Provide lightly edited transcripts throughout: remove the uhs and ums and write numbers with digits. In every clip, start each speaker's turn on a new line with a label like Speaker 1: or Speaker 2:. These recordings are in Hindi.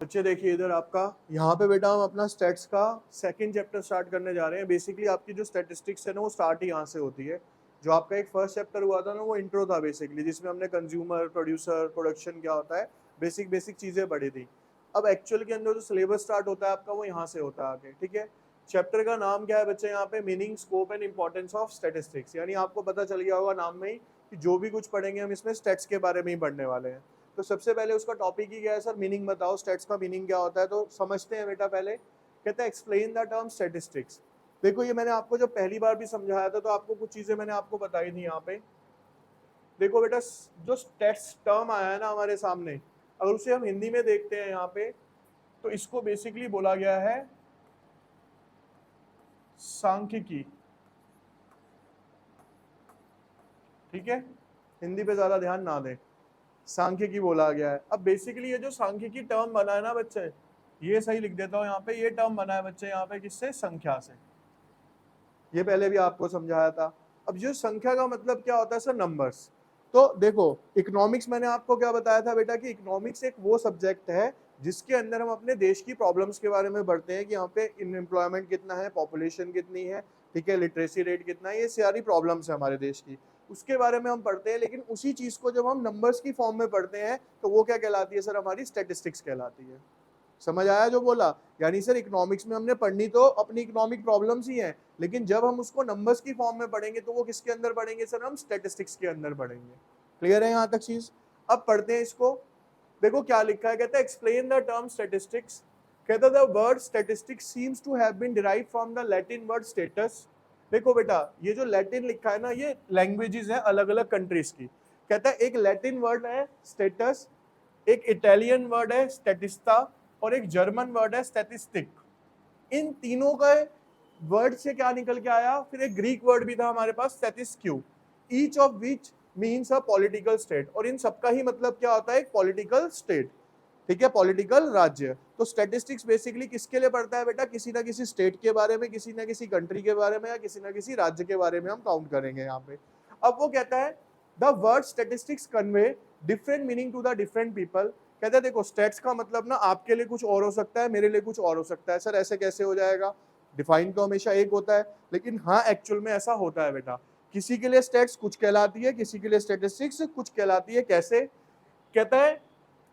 Speaker 1: बच्चे देखिए इधर आपका, यहाँ पे बेटा हम अपना स्टैट्स का सेकंड चैप्टर स्टार्ट करने जा रहे हैं। बेसिकली आपकी जो स्टैटिस्टिक्स है ना वो स्टार्ट ही यहाँ से होती है। जो आपका एक फर्स्ट चैप्टर हुआ था ना वो इंट्रो था बेसिकली, जिसमें हमने कंज्यूमर, प्रोड्यूसर, प्रोडक्शन क्या होता है, बेसिक बेसिक चीजें पढ़ी थी। अब एक्चुअल के अंदर जो सिलेबस स्टार्ट होता है आपका वो यहाँ से होता है आगे, ठीक है। चैप्टर का नाम क्या है बच्चे यहाँ पे, meaning, scope and importance of statistics. यानी आपको पता चल गया होगा नाम में ही कि जो भी कुछ पढ़ेंगे हम इसमें स्टैट्स के बारे में ही पढ़ने वाले हैं। तो सबसे पहले उसका टॉपिक ही क्या है सर, मीनिंग बताओ, स्टैट्स का मीनिंग क्या होता है। तो समझते हैं बेटा पहले, कहता है एक्सप्लेन द टर्म स्टैटिस्टिक्स। देखो ये मैंने आपको जब पहली बार भी समझाया था तो आपको कुछ चीजें मैंने आपको बताई थी यहाँ पे। देखो बेटा जो स्टैट्स टर्म आया है ना हमारे सामने, अगर उसे हम हिंदी में देखते हैं यहाँ पे, तो इसको बेसिकली बोला गया है सांख्यिकी, ठीक है। हिंदी पे ज्यादा ध्यान ना दें, सांख्यिकी बोला गया है। अब बेसिकली ये जो सांख्यिकी टर्म बना है ना बच्चे, ये सही लिख देता हूँ यहाँ पे, ये टर्म बना है बच्चे यहाँ पे किससे, संख्या से। ये पहले भी आपको समझाया था। अब जो संख्या का मतलब क्या होता है सर, नंबर्स। तो देखो इकोनॉमिक्स मैंने आपको क्या बताया था बेटा कि इकोनॉमिक्स एक वो सब्जेक्ट है जिसके अंदर हम अपने देश की प्रॉब्लम्स के बारे में पढ़ते हैं कि यहाँ पे अनएम्प्लॉयमेंट कितना है, पॉपुलेशन कितनी है, ठीक है, लिटरेसी रेट कितना है, ये सारी प्रॉब्लम्स है हमारे देश की, उसके बारे में हम पढ़ते हैं। लेकिन उसी चीज को जब हम नंबर्स की फॉर्म में पढ़ते हैं तो वो क्या कहलाती है सर, हमारी स्टेटिस्टिक्स कहलाती है। समझ आया जो बोला? यानी सर इकोनॉमिक्स में हमने पढ़नी तो अपनी इकोनॉमिक प्रॉब्लम्स ही हैं, लेकिन जब हम उसको नंबर्स की फॉर्म में पढ़ेंगे तो वो किसके अंदर पढ़ेंगे सर, हम स्टैटिस्टिक्स के अंदर पढ़ेंगे। क्लियर है यहाँ तक चीज? अब पढ़ते हैं इसको। देखो क्या लिखा है, कहता है एक्सप्लेन द टर्म स्टैटिस्टिक्स। कहता है the word statistics seems to have been derived from the Latin word status. देखो बेटा ये जो लैटिन लिखा है ना, ये लैंग्वेजेस है अलग अलग कंट्रीज की। कहता है एक लैटिन वर्ड है स्टेटस, एक इटालियन वर्ड है स्टैटिस्टा, और एक जर्मन वर्ड है स्टैटिस्टिक। इन तीनों का वर्ड से क्या निकल के आया, फिर एक ग्रीक वर्ड भी था हमारे पास statistique, each of which means a political state. और इन सबका ही मतलब क्या होता है, एक पॉलिटिकल स्टेट, ठीक है, पॉलिटिकल राज्य। तो स्टैटिस्टिक्स बेसिकली किसके लिए पढ़ता है बेटा, किसी ना किसी स्टेट के बारे में, किसी ना किसी कंट्री के बारे में, या किसी ना किसी राज्य के बारे में हम काउंट करेंगे यहाँ पे। अब वो कहता है the word statistics convey different meaning to the different people. कहते हैं देखो स्टैट्स का मतलब ना आपके लिए कुछ और हो सकता है, मेरे लिए कुछ और हो सकता है। सर ऐसे कैसे हो जाएगा, डिफाइन तो हमेशा एक होता है, लेकिन हाँ एक्चुअल में ऐसा होता है बेटा। किसी के लिए स्टैट्स कुछ कहलाती है, किसी के लिए स्टैटिस्टिक्स कुछ कहलाती है। कैसे? कहता है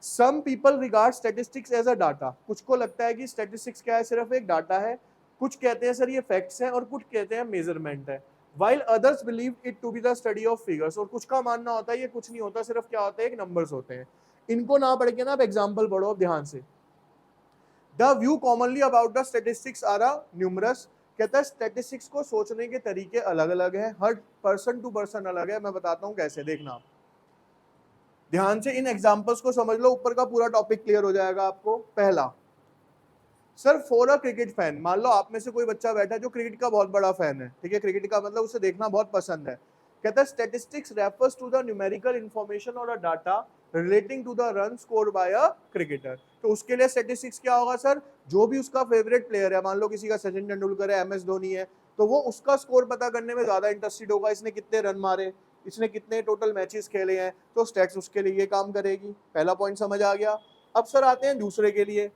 Speaker 1: some people regard statistics as a data. कुछ को लगता है कि स्टैटिस्टिक्स क्या है, सिर्फ एक डाटा है। कुछ कहते हैं सर ये फैक्ट्स हैं, और कुछ कहते हैं मेजरमेंट है। while others believe it to be the study of figures। और कुछ का मानना होता है ये कुछ नहीं होता, सिर्फ क्या होता है, एक नंबर्स होते हैं। इनको ना पढ़ के ना आप एग्जांपल पढ़ो अब ध्यान से। The view commonly about the statistics are numerous. कहता है स्टेटिस्टिक्स को सोचने के तरीके अलग अलग हैं, हर पर्सन टू पर्सन अलग है। मैं बताता हूं कैसे, देखना ध्यान से, इन एग्जांपल्स को समझ लो, ऊपर का पूरा टॉपिक क्लियर हो जाएगा आपको। पहला, sir for a cricket fan, मान लो आप में से कोई बच्चा बैठा है जो क्रिकेट का बहुत बड़ा फैन है, ठीक है, क्रिकेट का मतलब उसे देखना बहुत पसंद है। कहता है statistics refers to the numerical information और a data relating to the run score by a cricketer. तो उसके लिए स्टैटिस्टिक्स क्या होगा सर, जो भी उसका फेवरेट प्लेयर है, मान लो किसी का सचिन तेंदुलकर है, एम एस धोनी है, तो वो उसका स्कोर पता करने में ज्यादा इंटरेस्टेड होगा, इसने कितने रन मारे, इसने कितने टोटल मैचेस खेले हैं, तो स्टैट्स उसके लिए ये काम करेगी। पहला पॉइंट समझ आ गया। अब सर आते हैं दूसरे के लिए,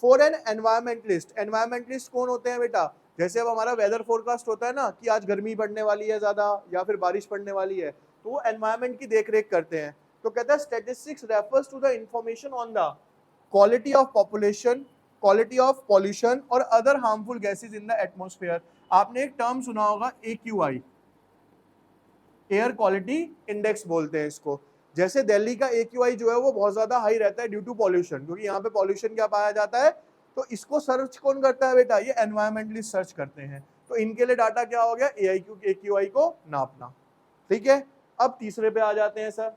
Speaker 1: फॉर एन एनवायरमेंटलिस्ट। एनवायरमेंटलिस्ट कौन होते हैं बेटा, जैसे अब हमारा वेदर फोरकास्ट होता है ना कि आज गर्मी पड़ने वाली है ज्यादा या फिर बारिश पड़ने वाली है, तो वो एनवायरमेंट की देखरेख करते हैं। तो कहता है statistics refers to the information on the quality of population, quality of pollution और other harmful gases in the atmosphere. आपने एक टर्म सुना होगा AQI, एयर क्वालिटी इंडेक्स बोलते हैं इसको। जैसे दिल्ली का AQI जो है वो बहुत ज्यादा हाई रहता है ड्यू टू पॉल्यूशन, क्योंकि यहाँ पे पॉल्यूशन क्या पाया जाता है। तो इसको सर्च कौन करता है बेटा, ये एनवायरमेंटलिस्ट सर्च करते हैं। तो इनके लिए डाटा क्या हो गया, AQI को नापना, ठीक है। अब तीसरे पे आ जाते हैं सर,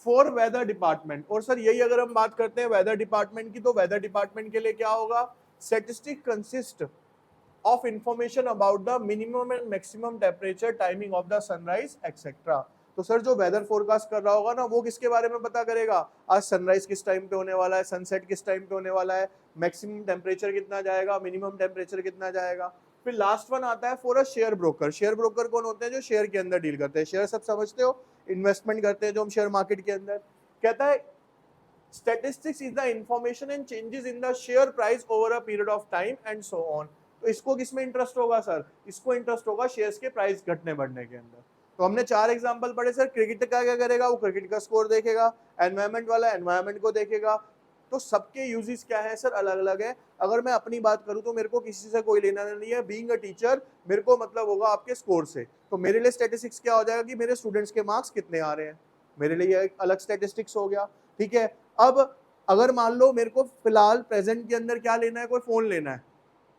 Speaker 1: फॉर वेदर डिपार्टमेंट। और सर यही अगर हम बात करते हैं वेदर डिपार्टमेंट की, तो वेदर डिपार्टमेंट के लिए क्या होगा, statistic consist of information about the minimum and maximum temperature, timing of the sunrise etc। तो सर जो वेदर फोरकास्ट कर रहा होगा ना, वो किसके बारे में पता करेगा, आज सनराइज किस टाइम पे होने वाला है, सनसेट किस टाइम पे होने वाला है, मैक्सिमम टेम्परेचर कितना जाएगा, मिनिमम टेम्परेचर कितना जाएगा। फिर लास्ट वन आता है for a share broker. Share broker कौन होते हैं, जो शेयर के अंदर डील करते हैं। शेयर सब समझते हो, इन्वेस्टमेंट करते हैं जो हम शेयर मार्केट के अंदर। कहता है statistics is the information and changes in the share price over a period of time and so on. तो इसको किस में इंटरेस्ट होगा सर? इसको इंटरेस्ट होगा शेयर्स के प्राइस घटने बढ़ने के अंदर। तो हमने 4 एग्जांपल पढ़े सर। क्रिकेट का क्या करेगा? वो क्रिकेट का स्कोर देखेगा, एनवायरमेंट वाला एनवायरमेंट को देखेगा। तो सबके यूजेस क्या है सर? अलग अलग है। अगर मैं अपनी बात करूं तो मेरे को किसी से कोई लेना नहीं है। बीइंग अ टीचर मेरे को मतलब होगा आपके स्कोर से। तो मेरे लिए स्टैटिस्टिक्स क्या हो जाएगा कि मेरे स्टूडेंट्स के मार्क्स कितने आ रहे हैं, मेरे लिए एक अलग स्टैटिस्टिक्स हो गया। ठीक है। अब अगर मान लो मेरे को फिलहाल प्रेजेंट के अंदर क्या लेना है, कोई फोन लेना है,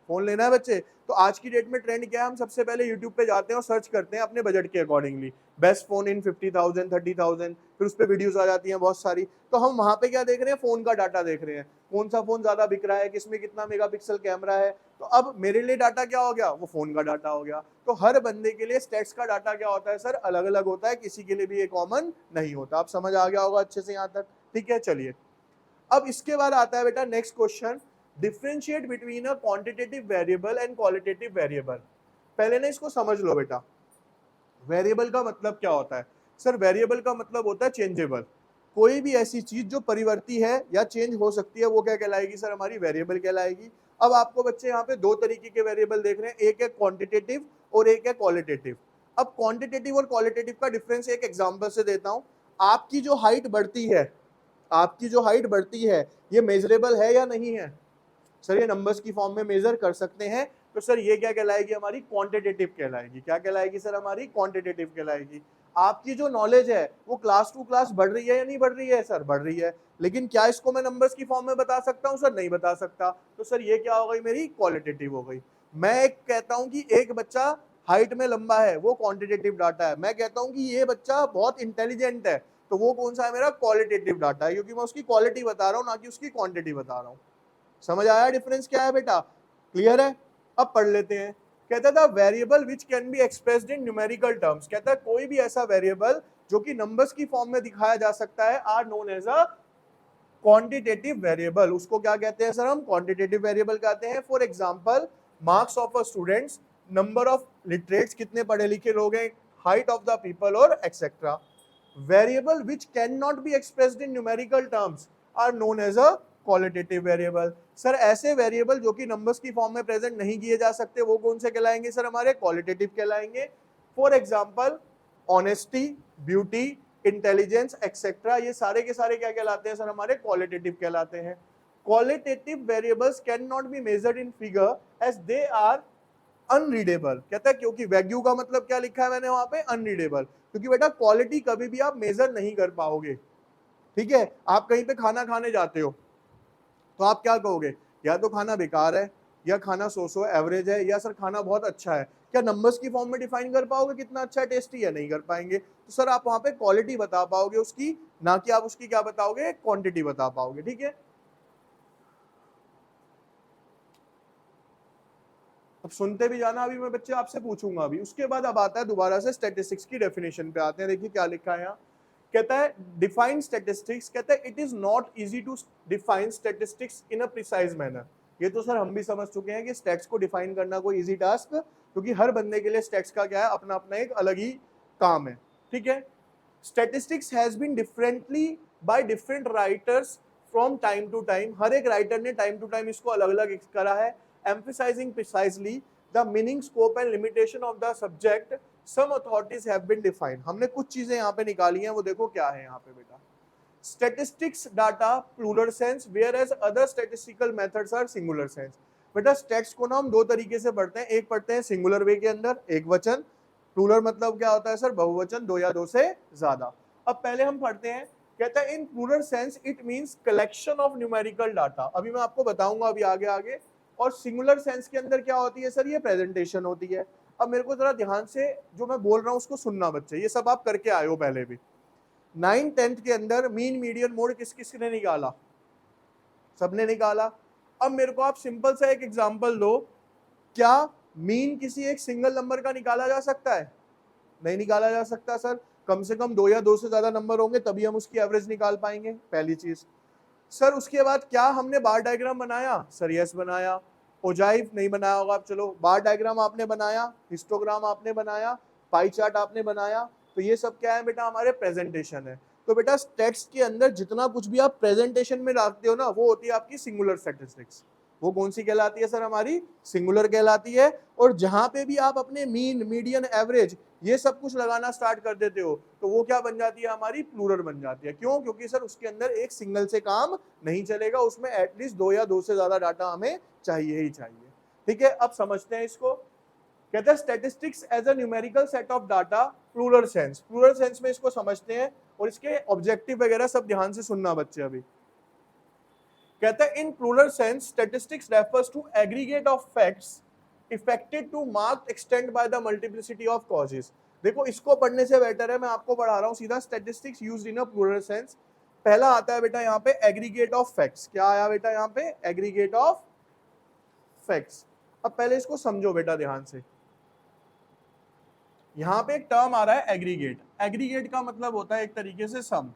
Speaker 1: फोन लेना है बच्चे, तो आज की डेट में ट्रेंड क्या है? हम सबसे पहले यूट्यूब पे जाते हैं और सर्च करते हैं अपने बजट के अकॉर्डिंगली, बेस्ट फोन इन 50,000 30,000, फिर उस पर वीडियोस आ जाती हैं बहुत सारी। तो हम वहां पे क्या देख रहे हैं? फोन का डाटा देख रहे हैं, कौन सा फोन ज्यादा बिक रहा है, किसमें कितना मेगापिक्सल कैमरा है। तो अब मेरे लिए डाटा क्या हो गया? वो फोन का डाटा हो गया। तो हर बंदे के लिए स्टैट्स का डाटा क्या होता है सर? अलग अलग होता है, किसी के लिए भी ये कॉमन नहीं होता। आप समझ आ गया होगा अच्छे से यहाँ तक? ठीक है, चलिए अब इसके बाद आता है बेटा next question, differentiate between a quantitative variable and qualitative variable. पहले ना इसको समझ लो बेटा, वेरिएबल का मतलब क्या होता है सर? वेरिएबल का मतलब होता है चेंजेबल। कोई भी ऐसी चीज जो परिवर्ती है या चेंज हो सकती है वो क्या कहलाएगी सर? हमारी वेरिएबल कहलाएगी। अब आपको बच्चे यहाँ पे दो तरीके के वेरिएबल देख रहे हैं, एक है क्वांटिटेटिव और एक है क्वालिटेटिव। अब क्वांटिटेटिव और क्वालिटेटिव का डिफरेंस एक एग्जांपल से देता हूं। आपकी जो हाइट बढ़ती है, आपकी जो हाइट बढ़ती है, ये मेजरेबल है या नहीं है सर? ये नंबर्स की फॉर्म में मेजर कर सकते हैं। तो सर ये क्या कहलाएगी? हमारी क्वांटिटेटिव कहलाएगी। क्या कहलाएगी सर? हमारी क्वांटिटेटिव कहलाएगी। आपकी जो नॉलेज है वो क्लास टू क्लास बढ़ रही है या नहीं बढ़ रही है सर? बढ़ रही है। लेकिन क्या इसको मैं नंबर्स की फॉर्म में बता सकता हूं सर? नहीं बता सकता। तो सर ये क्या हो गई? मेरी क्वालिटेटिव हो गई। मैं एक कहता हूं कि एक बच्चा हाइट में लंबा है, वो क्वांटिटेटिव डाटा है। मैं कहता हूं कि ये बच्चा बहुत इंटेलिजेंट है, तो वो कौन सा है? मेरा क्वालिटेटिव डाटा है, क्योंकि मैं उसकी क्वालिटी बता रहा हूं, ना कि उसकी क्वांटिटी बता रहा हूं। समझ आया डिफरेंस क्या है बेटा? क्लियर है? अब पढ़ लेते हैं। कहता था variable which can be expressed in numerical terms. कहता है कोई भी ऐसा वेरिएबल जो कि नंबर्स की फॉर्म में दिखाया जा सकता है are known as a quantitative variable. उसको क्या कहते हैं सर? हम क्वांटिटेटिव वेरिएबल कहते हैं। For example marks of a students, number of literates, कितने पढ़े लिखे लोग हैं, हाइट ऑफ द पीपल और etcetera. Variable which can not be expressed in numerical terms are known as a qualitative variable. Sir ऐसे वेरिएबल जो कि नंबर्स की फॉर्म में प्रेजेंट नहीं किए जा सकते वो कौन से कहलाएंगे सर? हमारे क्वालिटेटिव कहलाएंगे। For example honesty, beauty, intelligence etcetera, ये सारे के सारे क्या कहलाते हैं सर? हमारे क्वालिटेटिव कहलाते हैं। Qualitative variables can not be measured in figure as they are unreadable. कहता है क्योंकि वैल्यू का मतलब क्या लिखा है मैंने वहां पे? अनरीडेबल। क्योंकि बेटा क्वालिटी कभी भी आप मेजर नहीं कर पाओगे। ठीक है। आप कहीं पे खाना खाने जाते हो तो आप क्या कहोगे? या तो खाना बेकार है, या खाना सो एवरेज है, या सर खाना बहुत अच्छा है। क्या नंबर्स की फॉर्म में डिफाइन कर पाओगे कितना अच्छा है, टेस्टी है? नहीं कर पाएंगे। तो सर आप वहां पे क्वालिटी बता पाओगे उसकी, ना कि आप उसकी क्या बताओगे? क्वांटिटी बता पाओगे। ठीक है। अब सुनते भी जाना, अभी मैं बच्चे आपसे पूछूंगा अभी। उसके बाद अब आता है दोबारा से स्टैटिस्टिक्स की डेफिनेशन पे आते हैं। देखिए क्या लिखा है यहाँ। कहता है डिफाइन स्टैटिस्टिक्स। कहता है it is not easy to define statistics in a precise manner. ये तो सर हम भी समझ चुके हैं कि स्टैट्स को डिफाइन करना कोई इजी टास्क, क्योंकि हर बंदे के लिए स्टैट्स का क्या है? अपना अपना एक अलग ही काम है। ठीक है। Statistics has been differently by different writers from time to time. हर एक राइटर ने टाइम टू टाइम इसको अलग अलग करा है। emphasizing precisely the meaning, scope and limitation of the subject, some authorities have been defined। हमने कुछ चीजें यहाँ पे निकाली हैं, वो देखो क्या है यहाँ पे बेटा। statistics data plural sense whereas other statistical methods are singular sense। बेटा स्टैट्स को ना हम दो तरीके से पढ़ते हैं। एक पढ़ते हैं सिंगुलर वे के अंदर, एक वचन। प्लूरल मतलब क्या होता है सर? बहुवचन, दो या दो से ज्यादा। अब पहले हम पढ़ते हैं। कहता है in plural sense it means collection of numerical data. अभी मैं आपको बताऊंगा अभी आगे आगे। और सिंगुलर सेंस के अंदर क्या होती है सर? ये प्रेजेंटेशन होती है। अब मेरे को जरा ध्यान से जो मैं बोल रहा हूं उसको सुनना बच्चे, ये सब आप करके आए हो पहले भी। 9th 10th के अंदर मीन मीडियन मोड किस किस ने निकाला? सबने निकाला। अब मेरे को आप सिंपल सा एक एग्जांपल दो। क्या मीन किसी एक सिंगल नंबर का निकाला जा सकता है? नहीं निकाला जा सकता सर। कम से कम दो या दो से ज्यादा नंबर होंगे तभी हम उसकी एवरेज निकाल पाएंगे, पहली चीज। सर उसके बाद क्या हमने बार डायग्राम बनाया? सर यस बनाया। ओजाइव नहीं बनाया होगा आप, चलो बार डायग्राम आपने बनाया, हिस्टोग्राम आपने बनाया, पाई चार्ट आपने बनाया। तो ये सब क्या है बेटा? हमारे प्रेजेंटेशन है। तो बेटा स्टैट्स के अंदर जितना कुछ भी आप प्रेजेंटेशन में रखते हो ना, वो होती है आपकी सिंगुलर स्टैटिस्टिक्स। वो कौन सी कहलाती है सर? हमारी सिंगुलर कहलाती है। और जहां पे भी आप अपने मीन, मीडियन, एवरेज ये सब कुछ लगाना स्टार्ट कर देते हो तो वो क्या बन जाती है? हमारी प्लूरल बन जाती है। क्यों? क्योंकि सर उसके अंदर एक सिंगल से काम नहीं चलेगा, उसमें एटलीस्ट 2 या 2 से ज्यादा डाटा हमें चाहिए ही चाहिए। ठीक है, अब समझते हैं इसको। कहते हैं statistics as a numerical set of data, plural sense. Plural sense में इसको समझते हैं और इसके ऑब्जेक्टिव वगैरह सब ध्यान से सुनना बच्चे अभी। कहते हैं in plural sense statistics refers to aggregate of facts affected to marked extent by the multiplicity of causes. देखो इसको पढ़ने से बेटर है मैं आपको पढ़ा रहा हूं सीधा statistics used in a plural sense. पहला आता है बेटा यहाँ पे एग्रीगेट ऑफ फैक्ट्स। क्या आया बेटा यहाँ पे? Aggregate of facts. अब पहले इसको समझो बेटा ध्यान से। यहां पे एक टर्म आ रहा है एग्रीगेट। एग्रीगेट का मतलब होता है एक तरीके से सम,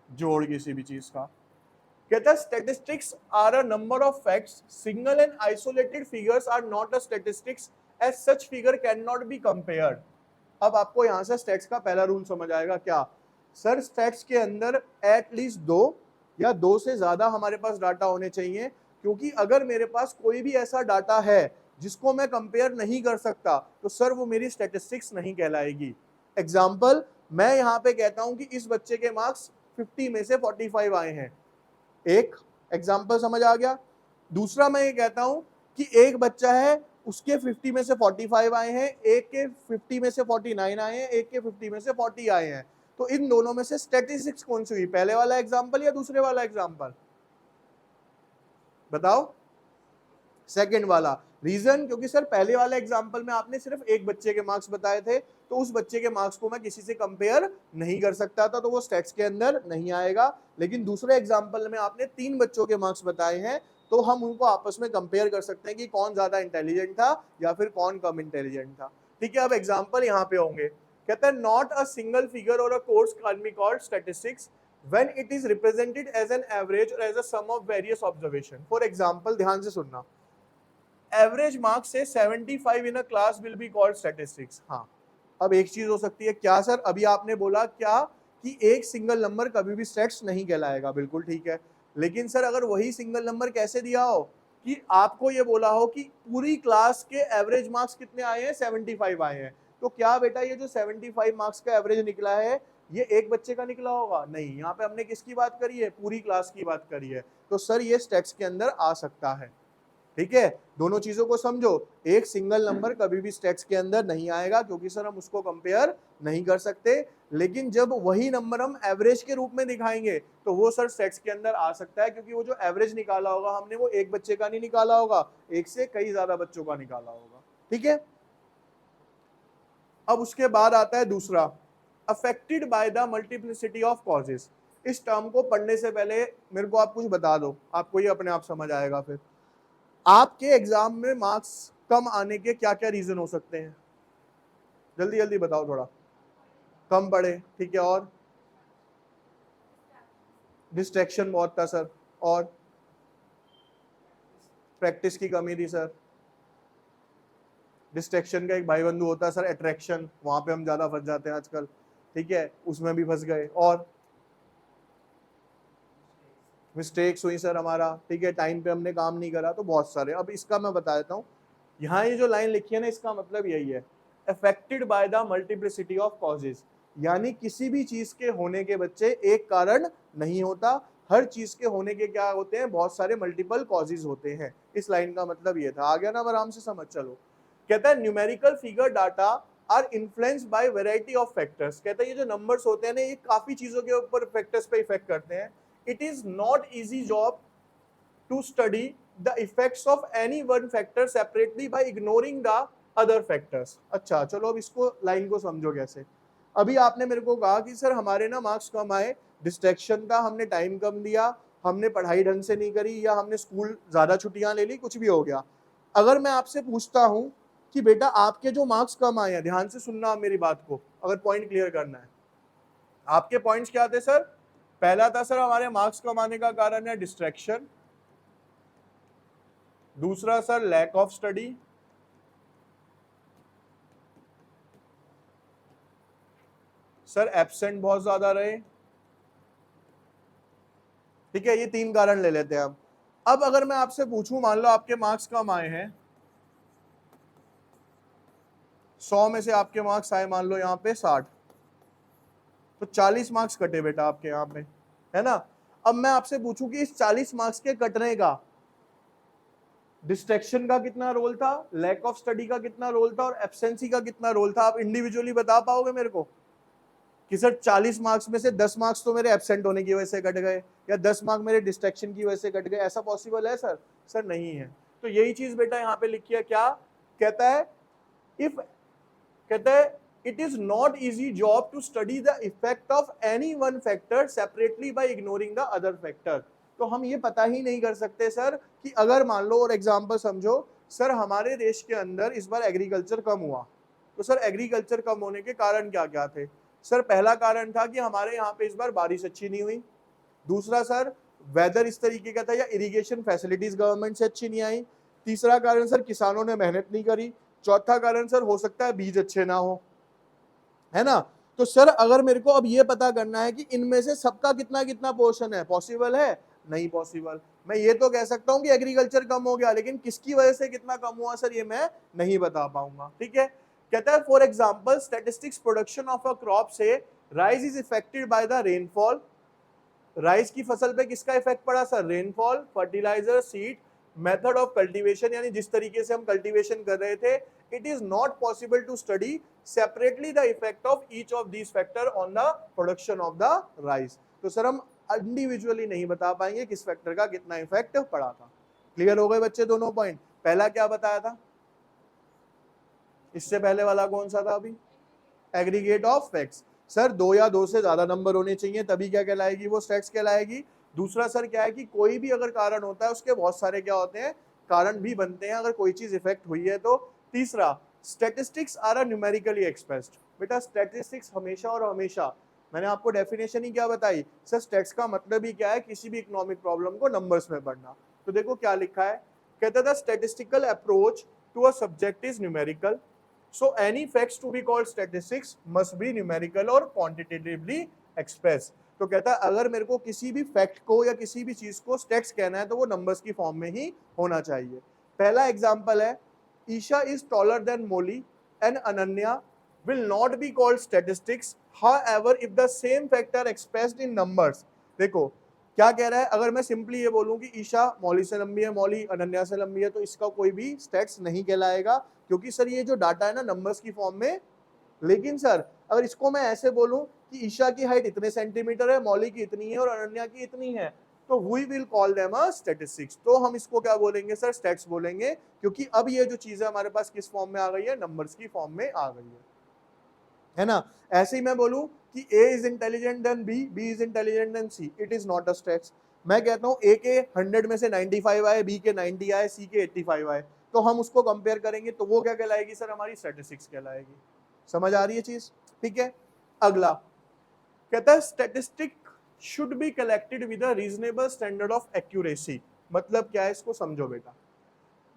Speaker 1: जोड़ किसी भी चीज का। कहता है statistics are a number of facts, single and isolated figures are not a statistics, as such figure can not be compared. अब आपको यहां से स्टैट्स का पहला रूल समझ आएगा। क्या सर? स्टैट्स के अंदर एटलीस्ट 2 या 2 से ज्यादा हमारे पास डाटा होने चाहिए, क्योंकि अगर मेरे पास कोई भी ऐसा डाटा है जिसको मैं कंपेयर नहीं कर सकता तो सर वो मेरी स्टैटिस्टिक्स नहीं कहलाएगी। एग्जाम्पल, मैं यहाँ पे कहता हूं कि इस बच्चे के मार्क्स 50 में से 45 आए हैं, एक एग्जाम्पल समझ आ गया। दूसरा मैं ये कहता हूं कि एक बच्चा है उसके 50 में से 45 आए हैं, एक के 50 में से 49 आए हैं, एक के 50 में से 40 आए हैं। तो इन दोनों में से स्टैटिस्टिक्स कौन सी हुई? पहले वाला एग्जाम्पल या दूसरे वाला एग्जाम्पल? बताओ। सेकंड वाला। रीजन? क्योंकि सर पहले वाले एग्जांपल में आपने सिर्फ एक बच्चे के मार्क्स बताए थे, तो उस बच्चे के मार्क्स को मैं किसी से कंपेयर नहीं कर सकता था, तो वो स्टैट्स के अंदर नहीं आएगा। लेकिन दूसरे एग्जांपल में आपने 3 बच्चों के मार्क्स बताए हैं, तो हम उनको आपस में कंपेयर कर सकते हैं कि कौन ज्यादा इंटेलिजेंट था या फिर कौन कम इंटेलिजेंट था। ठीक है, अब एग्जाम्पल यहाँ पे होंगे। कहता है नॉट अ सिंगल फिगर और a course can be called statistics when it is represented as an average or as a sum of various observation. For example, ध्यान से सुनना। एवरेज मार्क्स से 75 in a class will be called statistics. हाँ, अब एक चीज हो सकती है। क्या सर? अभी आपने बोला क्या कि एक सिंगल नंबर कभी भी स्टैट्स नहीं कहलाएगा। बिल्कुल ठीक है, लेकिन सर अगर वही सिंगल नंबर कैसे दिया हो कि आपको ये बोला हो कि पूरी क्लास के एवरेज मार्क्स कितने आए हैं? 75 आए हैं, तो क्या बेटा ये जो 75 मार्क्स का एवरेज निकला है ये एक बच्चे का निकला होगा? नहीं, यहाँ पे हमने किसकी बात करी है? पूरी क्लास की बात करी है। तो सर ये स्टैट्स के अंदर आ सकता है। ठीक है, दोनों चीजों को समझो। एक सिंगल नंबर कभी भी स्टैट्स के अंदर नहीं आएगा, क्योंकि सर हम उसको कंपेयर नहीं कर सकते। लेकिन जब वही नंबर हम एवरेज के रूप में दिखाएंगे तो वो सर स्टैट्स के अंदर आ सकता है, क्योंकि वो जो एवरेज निकाला होगा हमने वो एक बच्चे का नहीं निकाला होगा, एक से कई ज्यादा बच्चों का निकाला होगा। ठीक है, अब उसके बाद आता है दूसरा, affected by the multiplicity of causes. इस टर्म को पढ़ने से पहले मेरे को आप कुछ बता दो, आपको ये अपने आप समझ आएगा। फिर आपके एग्जाम में मार्क्स कम आने के क्या क्या रीजन हो सकते हैं? जल्दी जल्दी बताओ थोड़ा। कम पढ़े, ठीक है, और डिस्ट्रैक्शन बहुत था सर, और प्रैक्टिस की कमी थी सर। डिस्ट्रैक्शन का एक भाई बंधु होता है सर अट्रैक्शन, वहां पे हम ज्यादा फंस जाते हैं आजकल। ठीक है, उसमें भी फंस गए। और मिस्टेक्स हुई सर हमारा, ठीक है, टाइम पे हमने काम नहीं करा, तो बहुत सारे। अब इसका मैं बता देता हूँ। यहाँ ये जो लाइन लिखी है ना, इसका मतलब यही है, affected by the multiplicity of causes. यानी किसी भी चीज के होने के बच्चे एक कारण नहीं होता, हर चीज के होने के क्या होते हैं? बहुत सारे मल्टीपल कॉजेज होते हैं। इस लाइन का मतलब ये था। आ गया ना? आराम से समझ चलो। कहता है numerical figure data are influenced by variety of factors. कहता है ये जो नंबर्स होते हैं ना, ये काफी चीजों के ऊपर फैक्टर्स पे इफेक्ट करते हैं। It is not easy job to study the effects of any one factor separately by ignoring the other factors। अच्छा चलो, अब इसको लाइन को समझो कैसे। अभी आपने मेरे को कहा कि सर हमारे ना मार्क्स कम आए, डिस्ट्रैक्शन था, हमने टाइम कम दिया, हमने पढ़ाई ढंग से नहीं करी, या हमने स्कूल ज्यादा छुट्टियां ले ली, कुछ भी हो गया। अगर मैं आपसे पूछता हूं कि बेटा आपके जो मार्क्स कम आए हैं, ध्यान से सुनना आप मेरी बात को, अगर पॉइंट क्लियर करना है। आपके पॉइंट्स क्या थे सर? पहला था सर हमारे मार्क्स कम आने का कारण है डिस्ट्रैक्शन। दूसरा sir lack of study. Sir absent बहुत ज्यादा रहे, ठीक है, ये 3 कारण ले लेते हैं हम। अब अगर मैं आपसे पूछूं, मान लो आपके मार्क्स कम आए हैं, 100 में से आपके मार्क्स आए मान लो यहाँ पे 60, तो 40 मार्क्स कटे बेटा आपके यहाँ पे, है ना। अब मैं आपसे पूछूं कि इस 40 मार्क्स के कटने का डिस्ट्रैक्शन का कितना रोल था, लैक ऑफ स्टडी का कितना रोल था और एब्सेंसी का कितना रोल था, आप इंडिविजुअली बता पाओगे मेरे को कि सर 40 मार्क्स में से 10 मार्क्स तो मेरे एब्सेंट होने की वजह से कट गए या 10 मार्क्स मेरे डिस्ट्रैक्शन की वजह से कट गए, ऐसा पॉसिबल है सर? सर नहीं है। तो यही चीज बेटा यहाँ पे लिखी है, क्या कहता है, इफ, कहता है it is not easy job to study the effect of any one factor separately by ignoring the other factor. तो हम ये पता ही नहीं कर सकते सर कि अगर मान लो, और एग्जांपल समझो सर, हमारे देश के अंदर इस बार एग्रीकल्चर कम हुआ, तो सर एग्रीकल्चर कम होने के कारण क्या क्या थे? सर पहला कारण था कि हमारे यहाँ पे इस बार बारिश अच्छी नहीं हुई, दूसरा सर वेदर इस तरीके का था या इरिगेशन फैसिलिटीज गवर्नमेंट से अच्छी नहीं आई, तीसरा कारण सर किसानों ने मेहनत नहीं करी, चौथा कारण सर हो सकता है बीज अच्छे ना हो, है ना। तो सर अगर मेरे को अब ये पता करना है कि इनमें से सबका कितना कितना पोर्शन है, पॉसिबल है? नहीं पॉसिबल। मैं ये तो कह सकता हूं कि एग्रीकल्चर कम हो गया, लेकिन किसकी वजह से कितना कम हुआ सर, ये मैं नहीं बता पाऊंगा, ठीक है। कहता है for example statistics production of a crop से rice is affected by the rainfall, rice की फसल पे किसका इफेक्ट पड़ा sir? Rainfall, fertilizer, seed, method of cultivation, यानी जिस तरीके से हम कल्टीवेशन कर रहे थे। It is not possible to study separately the effect of each of these factor on the production of the rice. तो सर हम इंडिविजुअली नहीं बता पाएंगे किस फैक्टर का कितना इफेक्ट पड़ा था। क्लियर हो गए बच्चे दोनों पॉइंट? पहला क्या बताया था, इससे पहले वाला कौन सा था अभी? Aggregate of facts. सर 2 या 2 से ज्यादा नंबर होने चाहिए, तभी क्या कहलाएगी वो? स्टैट्स कहलाएगी। दूसरा सर क्या है कि कोई भी अगर कारण होता है उसके बहुत सारे क्या होते हैं, कारण भी बनते हैं अगर कोई चीज इफेक्ट हुई है तो। तीसरा, स्टैटिस्टिक्स आर न्यूमेरिकली एक्सप्रेस्ड। बेटा स्टैटिस्टिक्स हमेशा और हमेशा, मैंने आपको डेफिनेशन ही क्या बताई सर, स्टैट्स का मतलब ही क्या है, किसी भी इकोनॉमिक प्रॉब्लम को नंबर्स में पढ़ना। तो देखो क्या लिखा है, कहता था statistical approach to a subject is numerical, so any facts to be called statistics must be numerical और quantitatively expressed। तो कहता है अगर मेरे को किसी भी फैक्ट को या किसी भी चीज को स्टेट्स कहना है तो वो नंबर्स की फॉर्म में ही होना चाहिए। पहला एग्जांपल है, Isha is taller than Molly and Ananya will not be called statistics however if the same fact are expressed in numbers। देखो क्या कह रहा है, अगर मैं सिंपली ये बोलूं कि ईशा मौली से लंबी है, मौली अनन्या से लंबी है, तो इसका कोई भी स्टैट्स नहीं कहलाएगा, क्योंकि सर ये जो डाटा है ना नंबर्स की फॉर्म में। लेकिन सर अगर इसको मैं ऐसे बोलूं कि ईशा की हाइट इतने सेंटीमीटर है, मौली की इतनी है और अनन्या की इतनी है, तो we will call them a statistics. तो हम इसको क्या बोलेंगे सर? स्टैट्स बोलेंगे, क्योंकि अब ये जो चीज है हमारे पास किस फॉर्म में आ गई है? नंबर्स की फॉर्म में आ गई है ना। ऐसे ही मैं बोलूं कि A is intelligent then B, B is intelligent then C, it is not a stats. मैं कहता हूं A के 100 में से 95 आए, B के 90 आए, C के 85 आए, तो हम उसको कंपेयर करेंगे तो वो क्या कहलाएगी सर? हमारी स्टैटिस्टिक्स कहलाएगी। समझ आ रही है चीज? ठीक है। अगला कहता है statistic should be collected with a reasonable standard of accuracy. मतलब क्या है, इसको समझो बेटा।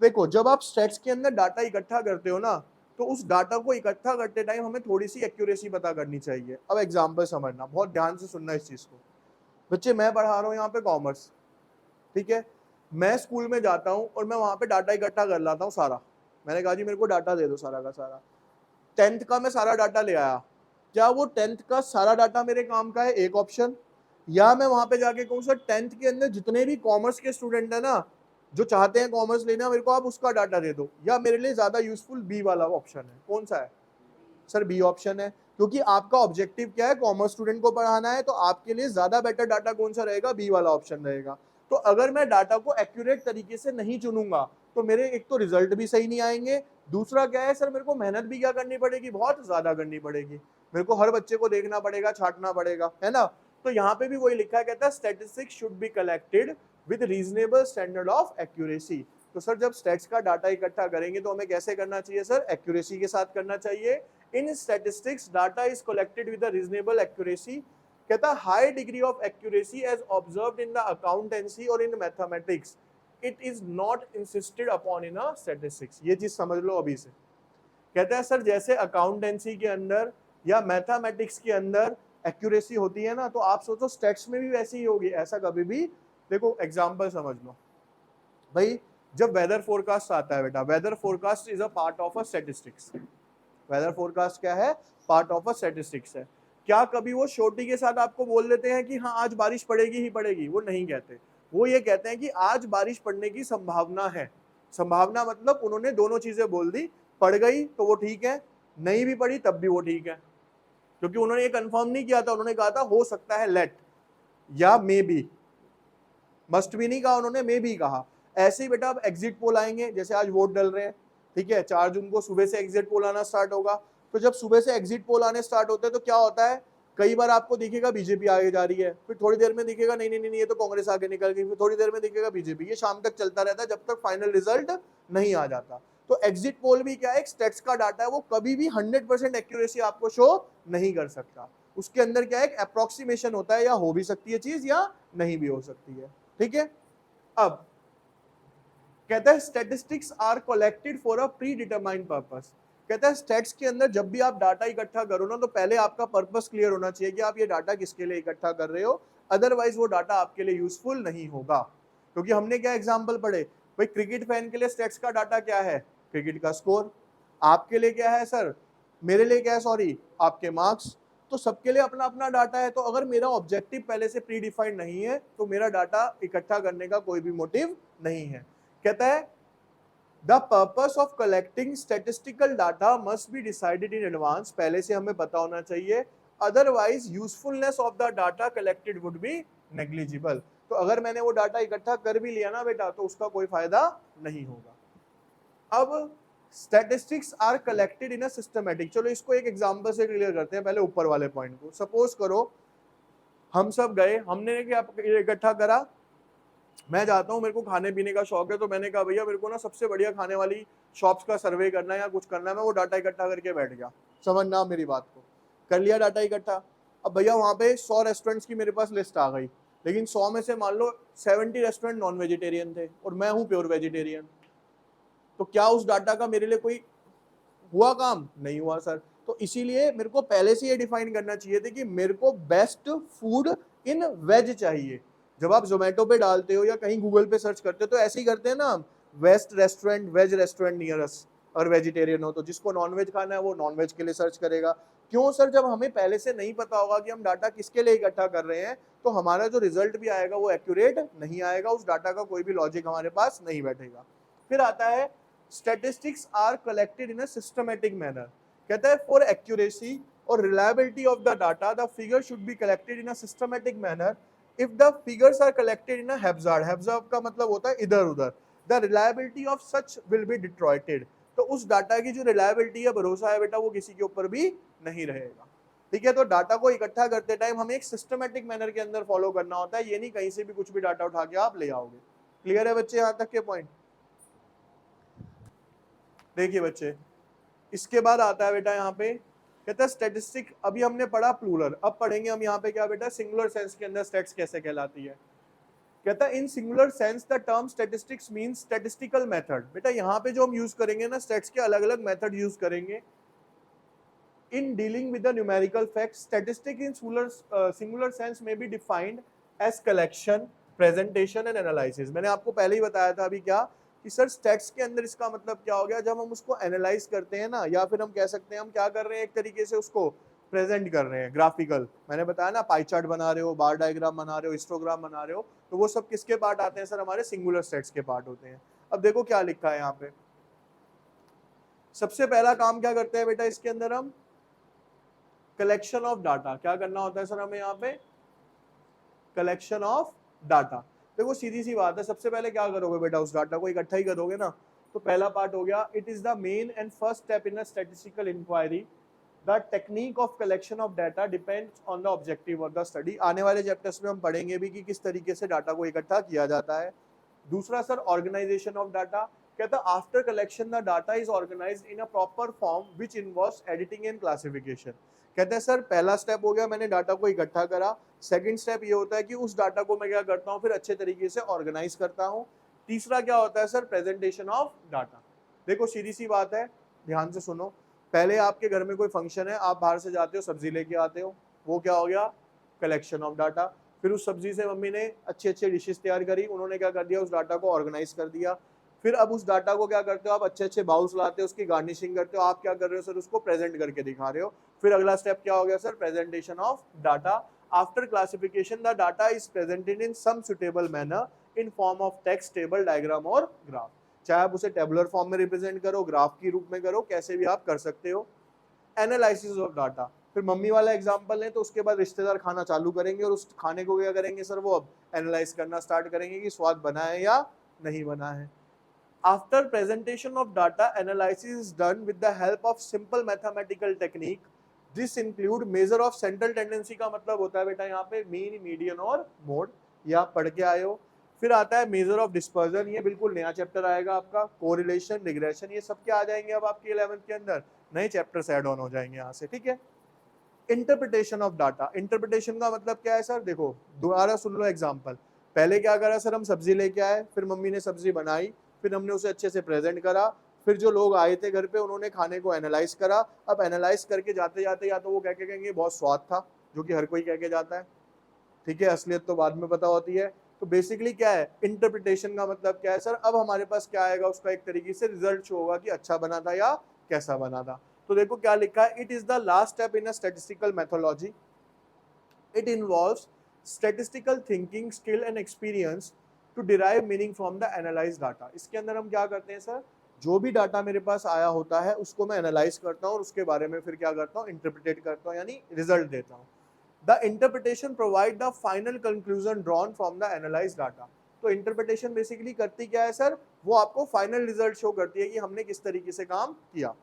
Speaker 1: देखो जब आप स्टैट्स के अंदर डाटा इकट्ठा करते हो ना, तो उस डाटा को इकट्ठा करते टाइम हमें थोड़ी सी एक्यूरेसी पता करनी चाहिए। अब एग्जांपल समझना, बहुत ध्यान से सुनना इस चीज को। बच्चे मैं पढ़ा रहा हूँ यहाँ पे कॉमर्स, ठीक है, मैं स्कूल में जाता हूँ और मैं वहां पे डाटा इकट्ठा कर लाता हूँ सारा। मैंने कहा जी मेरे को डाटा दे दो सारा का सारा, 10th का मैं सारा डाटा ले आया। क्या वो 10th का सारा डाटा मेरे काम का है? एक ऑप्शन। या मैं वहां पे जाके कहूँ सर 10th के अंदर जितने भी कॉमर्स के स्टूडेंट है ना, जो चाहते हैं कॉमर्स लेना, मेरे को आप उसका डाटा दे दो। या मेरे लिए ज्यादा यूजफुल बी वाला ऑप्शन है। कौन सा है सर? बी ऑप्शन है, क्योंकि आपका ऑब्जेक्टिव क्या है? कॉमर्स स्टूडेंट को पढ़ाना है, तो आपके लिए ज्यादा बेटर डाटा कौन सा रहेगा? बी वाला ऑप्शन रहेगा। तो अगर मैं डाटा को एक्यूरेट तरीके से नहीं चुनूंगा तो मेरे एक तो रिजल्ट भी सही नहीं आएंगे, दूसरा क्या है सर, मेरे को मेहनत भी क्या करनी पड़ेगी? बहुत ज्यादा करनी पड़ेगी। मेरे को हर बच्चे को देखना पड़ेगा, छांटना पड़ेगा, है ना। तो यहाँ पे भी वही लिखा है, कहता है statistics should be collected with reasonable standard of accuracy. तो सर जब स्टैट्स का डाटा इकट्ठा करेंगे तो हमें कैसे करना चाहिए सर? एक्यूरेसी के साथ करना चाहिए। In statistics data is collected with a reasonable accuracy. कहता है high degree of accuracy as observed in the accountancy और in mathematics, it is not insisted upon in a statistics. ये चीज समझ लो अभी से। कहता है सर जैसे अकाउंटेंसी के अंदर या मैथमेटिक्स के अंदर एक्यूरेसी होती है ना, तो आप सोचो स्टैट्स में भी वैसी ही होगी, ऐसा कभी भी। देखो एग्जांपल समझ लो भाई, जब वेदर फोरकास्ट आता है बेटा, weather forecast is a part of a statistics. Weather forecast क्या है? पार्ट ऑफ अ स्टैटिस्टिक्स है। क्या कभी वो छोटी के साथ आपको बोल देते हैं कि हाँ आज बारिश पड़ेगी ही पड़ेगी? वो नहीं कहते। वो ये कहते हैं कि आज बारिश पड़ने की संभावना है। संभावना मतलब उन्होंने दोनों चीजें बोल दी, पड़ गई तो वो ठीक है, नहीं भी पड़ी तब भी वो ठीक है, क्योंकि उन्होंने ये कंफर्म नहीं किया था। उन्होंने कहा था हो सकता है, लेट, या मे बी, मस्ट भी नहीं कहा उन्होंने, मे बी कहा। ऐसे ही बेटा अब एग्जिट पोल आएंगे, जैसे आज वोट डल रहे हैं, ठीक है, 4 जून को सुबह से एग्जिट पोल आना स्टार्ट होगा। तो जब सुबह से एग्जिट पोल आने स्टार्ट होते हैं तो क्या होता है, कई बार आपको दिखेगा बीजेपी आगे जा रही है, फिर थोड़ी देर में दिखेगा नहीं नहीं नहीं ये तो कांग्रेस आगे निकल गई, फिर थोड़ी देर में दिखेगा बीजेपी। ये शाम तक चलता रहता है जब तक फाइनल रिजल्ट नहीं आ जाता। तो एग्जिट पोल भी क्या है, एक स्टैट्स का डाटा है, वो कभी भी 100% एक्यूरेसी आपको शो नहीं कर सकता। उसके अंदर क्या है, एक अप्रोक्सीमेशन होता है, या हो भी सकती है चीज या नहीं भी हो सकती है, ठीक है। अब कहता है statistics are collected for a predetermined purpose. कहता है स्टैट्स के अंदर जब भी आप डाटा इकट्ठा करो ना, तो पहले आपका पर्पस क्लियर होना चाहिए कि आप ये डाटा किसके लिए इकट्ठा कर रहे हो, अदरवाइज वो डाटा आपके लिए यूजफुल नहीं होगा। क्योंकि हमने क्या एग्जांपल पढ़े भाई, क्रिकेट फैन के लिए स्टैट्स का डाटा क्या है, क्रिकेट का स्कोर। आपके लिए क्या है सर, मेरे लिए क्या है, सॉरी, आपके मार्क्स। तो सबके लिए अपना अपना डाटा है। तो अगर मेरा ऑब्जेक्टिव पहले से प्री डिफाइंड नहीं है तो मेरा डाटा इकट्ठा करने का कोई भी मोटिव नहीं है। कहता है the purpose of collecting statistical data must be decided in advance, पहले से हमें पता होना चाहिए, otherwise usefulness of the data collected would be negligible. तो अगर मैंने वो डाटा इकट्ठा कर भी लिया ना बेटा, तो उसका कोई फायदा नहीं होगा। अब statistics are collected in a systematic, चलो इसको एक एग्जांपल से क्लियर करते हैं पहले ऊपर वाले पॉइंट को। सपोज करो हम सब गए, हमने क्या इकट्ठा करा, मैं जाता हूँ, मेरे को खाने पीने का शौक है, तो मैंने कहा भैया मेरे को ना सबसे बढ़िया खाने वाली शॉप्स का सर्वे करना है या कुछ करना है, मैं वो डाटा इकट्ठा करके बैठ गया। समझना मेरी बात को, कर लिया डाटा इकट्ठा। अब भैया वहां पे 100 रेस्टोरेंट्स की मेरे पास लिस्ट आ गई, लेकिन 100 में से मान लो 70 रेस्टोरेंट नॉन वेजिटेरियन थे और मैं हूँ प्योर वेजिटेरियन। तो क्या उस डाटा का मेरे लिए कोई हुआ काम? नहीं हुआ सर। तो इसीलिए मेरे को पहले से ये डिफाइन करना चाहिए था कि मेरे को बेस्ट फूड इन वेज चाहिए। जब आप जोमेटो पे डालते हो या कहीं गूगल पे सर्च करते हो तो ऐसे ही करते हैं ना हम, west restaurant, veg restaurant near us. और वेजिटेरियन हो तो जिसको नॉनवेज खाना है वो नॉनवेज के लिए सर्च करेगा। क्यों सर? जब हमें पहले से नहीं पता होगा कि हम डाटा किसके लिए इकट्ठा कर रहे हैं, तो हमारा जो रिजल्ट भी आएगा वो एक्यूरेट नहीं आएगा, उस डाटा का कोई भी लॉजिक हमारे पास नहीं बैठेगा। फिर आता है statistics are collected in a systematic manner। कहता है for accuracy or reliability of the data the figure should be collected in a systematic manner। if the figures are collected in a haphazard, haphazard का मतलब होता है इधर उधर, the reliability of such will be deteriorated। तो उस डाटा की जो रिलायबिलिटी है, भरोसा है बेटा, वो किसी के ऊपर भी नहीं रहेगा। ठीक है, तो डाटा को इकट्ठा करते टाइम हमें एक सिस्टमेटिक मैनर के अंदर फॉलो करना होता है, ये नहीं कहीं से भी कुछ भी डाटा उठा के आप ले आओगे। क्लियर है बच्चे यहाँ तक के पॉइंट? देखिए बच्चे, इसके बाद आता है बेटा यहाँ पे, कहता है स्टैटिस्टिक, अभी हमने पढ़ा प्लूरल, अब पढ़ेंगे हम यहाँ पे क्या बेटा, सिंगुलर सेंस के अंदर स्टैट्स कैसे कहलाती है। कहता है इन singular sense the term statistics means statistical method. बेटा यहाँ पे जो हम यूज करेंगे ना, स्टैट्स के अलग अलग मेथड यूज करेंगे in dealing with the numerical facts। statistic in singular sense may be defined as collection, presentation and analysis। मैंने आपको पहले ही बताया था अभी क्या कि सर स्टैट्स के अंदर इसका मतलब क्या हो गया, जब हम उसको एनालाइज करते हैं ना, या फिर हम कह सकते हैं हम क्या कर रहे हैं, एक तरीके से उसको प्रेजेंट कर रहे हैं, ग्राफिकल। मैंने बताया ना, पाई चार्ट बना रहे हो, बार डायग्राम बना रहे हो, हिस्टोग्राम बना रहे हो, तो वो सब किसके पार्ट आते हैं सर? हमारे सिंगुलर स्टैट्स के पार्ट होते हैं। अब देखो क्या लिखा है यहाँ पे, सबसे पहला काम क्या करते हैं बेटा इसके अंदर हम, कलेक्शन ऑफ डाटा। क्या करना होता है सर हमें यहाँ पे? Collection of data. देखो सीधी सी बात है, सबसे पहले क्या करोगे बेटा, उस डाटा को इकट्ठा ही करोगे ना। तो पहला पार्ट हो गया, it is the main and first step in a statistical inquiry. The technique of collection of data depends on the objective of the study. आने वाले चैप्टर्स में हम पढ़ेंगे भी कि किस तरीके से डाटा को इकट्ठा किया जाता है। दूसरा सर, ऑर्गेनाइजेशन ऑफ डाटा। कहता है after collection the data is organised in a proper form which involves editing and classification. कहते हैं सर पहला स्टेप हो गया, मैंने डाटा को इकट्ठा करा। सेकंड स्टेप ये होता है कि उस डाटा को मैं क्या करता हूँ, फिर अच्छे तरीके से ऑर्गेनाइज करता हूँ। तीसरा क्या होता है सर? Presentation of data. देखो सीधी सी बात है, ध्यान से सुनो, पहले आपके घर में कोई फंक्शन है, आप बाहर से जाते हो, सब्जी लेके आते हो, वो क्या हो गया, कलेक्शन ऑफ डाटा। फिर उस सब्जी से मम्मी ने अच्छे अच्छे डिशेस तैयार करी, उन्होंने क्या कर दिया, उस डाटा को ऑर्गेनाइज कर दिया। फिर अब उस डाटा को क्या करते हो आप, अच्छे अच्छे बाउल्स लाते हो, उसकी गार्निशिंग करते हो, आप क्या कर रहे हो सर, उसको प्रेजेंट करके दिखा रहे हो। फिर अगला स्टेप क्या हो गया sir, presentation of data. After classification the data is presented in some suitable manner in form of text, table, diagram और ग्राफ। चाहे आप उसे टेबुलर फॉर्म में रिप्रेजेंट करो, ग्राफ की रूप में करो, कैसे भी आप कर सकते हो। एनालिसिस ऑफ डाटा, फिर मम्मी वाला एग्जांपल है तो उसके बाद रिश्तेदार खाना चालू करेंगे और उस खाने को क्या करेंगे सर, वो अब एनालाइज करना स्टार्ट करेंगे कि स्वाद बना है या नहीं बना है। After presentation of data, analysis is done with the help of simple mathematical technique. This include measure of central tendency, का मतलब होता है बेटा यहाँ पे मीन, मीडियन और मोड, ये आप पढ़ के आए हो। फिर आता है मेजर ऑफ डिस्पर्जन, ये बिल्कुल नया चैप्टर आएगा आपका। कोरिलेशन, रिग्रेशन, ये सब क्या आ जाएंगे अब आपके 11th के अंदर, नए चैप्टर्स ऐड ऑन हो जाएंगे यहाँ से, ठीक है। इंटरप्रिटेशन ऑफ डाटा, इंटरप्रिटेशन का मतलब क्या है सर, देखो दोबारा सुन लो एग्जांपल। पहले क्या करा सर, हम सब्जी लेके आए, फिर मम्मी ने सब्जी बनाई, फिर हमने उसे अच्छे से प्रेजेंट करा, फिर जो लोग आए थे घर पे उन्होंने खाने को एनालाइज करा। अब एनालाइज करके जाते जाते या तो वो कह के कहेंगे बहुत स्वाद था, जो कि हर कोई कह के जाता है, ठीक है, असलियत तो बाद में पता होती है। तो बेसिकली क्या है, इंटरप्रिटेशन का मतलब क्या है सर, अब हमारे पास क्या आएगा, उसका एक तरीके से रिजल्ट शो होगा कि अच्छा बना था या कैसा बना था। तो देखो क्या लिखा है, it is the last step in a statistical methodology, it involves statistical thinking, skill and experience to derive meaning from the analyse data. इसके अंदर हम क्या करते हैं सर, जो भी डाटा मेरे पास आया होता है उसको मैं एनालाइज करता हूँ और उसके बारे में फिर क्या करता हूँ, इंटरप्रिटेट करता हूँ, यानी रिजल्ट देता हूँ। The interpretation provide the final conclusion drawn from the analyzed data। तो इंटरप्रिटेशन बेसिकली करती क्या है सर, वो आपको फाइनल रिजल्ट शो करती है कि हमने किस तरीके से काम किया।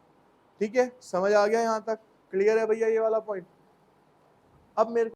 Speaker 1: ठीक है, समझ आ गया यहाँ तक, क्लियर है भैया ये वाला पॉइंट। अब मेरे